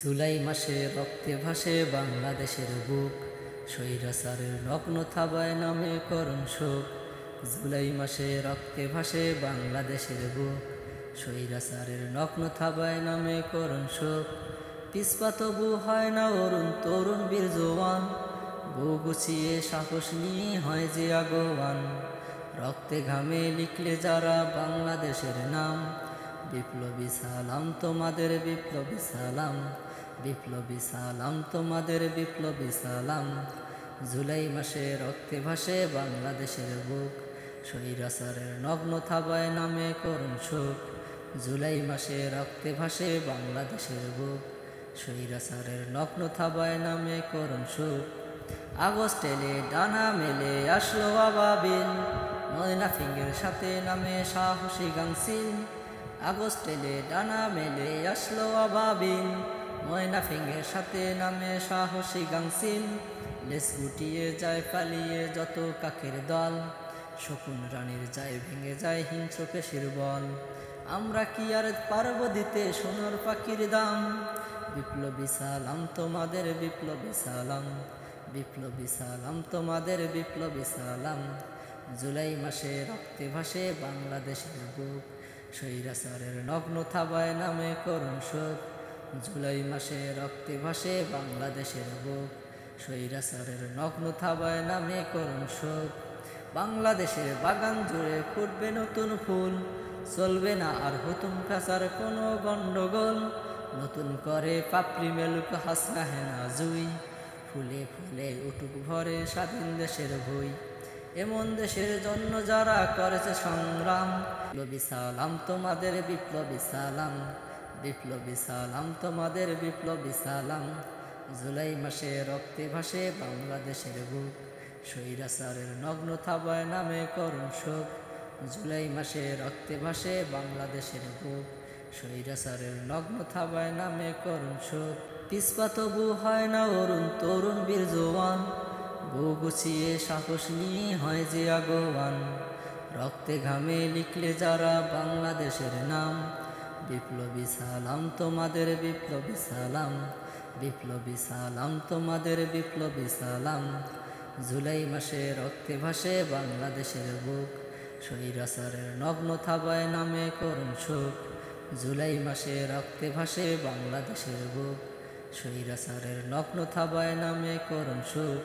জুলাই মাসে রক্তে ভাসে বাংলাদেশের বুক, স্বৈরাচারের নগ্ন থাবায় নামে করুণ শোক। জুলাই মাসে রক্তে ভাসে বাংলাদেশের বুক, স্বৈরাচারের নগ্ন থাবায় নামে করুণ শোক। পিছপা তবু হয় না অরুণ তরুণ বীর জওয়ান, বউ গুছিয়ে সাহস নিয়ে হয় যে আগোয়ান। রক্তে ঘামে লিখলে যারা বাংলাদেশের নাম, বিপ্লবী সালাম তোমাদের বিপ্লবী সালাম, বিপ্লবী সালাম তোমাদের বিপ্লবী সালাম। জুলাই মাসে রক্তে ভাসে বাংলাদেশের বুক, স্বৈরাচারের নগ্ন থাবায় নামে করুণ শোক। জুলাই মাসে রক্তে ভাসে বাংলাদেশের বুক, স্বৈরাচারের নগ্ন থাবায় নামে করুণ শোক। আগস্ট এলে ডানা মেলে আসলো আবাবিল, ময়নাফিংয়ের সাথে নামে সাহসী গাংসিল। আগস্ট এলে ডানা মেলে আসলো আবাবিল, ময়নাফিংয়ের সাথে নামে সাহসী গাংসিল। লেস গুটিয়ে যায় পালিয়ে যত কাকের দল, শকুন রানীর যায় ভেঙে যায় হিংস্র পেশির বল। আমরা কি আর পারব দিতে সোনার পাখির দাম, বিপ্লবী সালাম তোমাদের বিপ্লবী সালাম, বিপ্লবী সালাম তোমাদের বিপ্লবী সালাম। জুলাই মাসে রক্তে ভাসে বাংলাদেশের বুক, স্বৈরাচারের নগ্ন থাবায় নামে করুণ শোক। জুলাই মাসে রক্তে ভাসে বাংলাদেশের বুক, স্বৈরাচারের নগ্ন থাবায় নামে করুণ শোক। বাংলাদেশের বাগান জুড়ে ফুটবে নতুন ফুল, চলবে না আর হুতুম ফেসার কোনো গণ্ডগোল। নতুন করে পাপড়ি মেলুক হাসনা হেনা জুই, ফুলে ফুলে উঠুক ভরে স্বাধীন দেশের ভুই। এমন দেশের জন্য যারা করেছে সংগ্রাম, বিপ্লবী সালাম তোমাদের বিপ্লবী সালাম, বিপ্লবী সালাম তোমাদের বিপ্লবী সালাম। জুলাই মাসে রক্তে ভাসে বাংলাদেশের বুক, স্বৈরাচারের নগ্ন থাবায় নামে করুণ শোক। জুলাই মাসে রক্তে ভাসে বাংলাদেশের বুক, স্বৈরাচারের নগ্ন থাবায় নামে করুণ শোক। পিছপা তবু হয় না অরুণ তরুণ বীর জওয়ান, বউ গুছিয়ে সাহস নিয়ে হয় যে আগোয়ান। রক্তে ঘামে লিখলে যারা বাংলাদেশের নাম, বিপ্লবী সালাম তোমাদের বিপ্লবী সালাম, বিপ্লবী সালাম তোমাদের বিপ্লবী সালাম। জুলাই মাসে রক্তে ভাসে বাংলাদেশের বুক, স্বৈরাচারের নগ্ন থাবায় নামে করুণ শোক। জুলাই মাসে রক্তে ভাসে বাংলাদেশের বুক, স্বৈরাচারের নগ্ন থাবায় নামে করুণ শোক।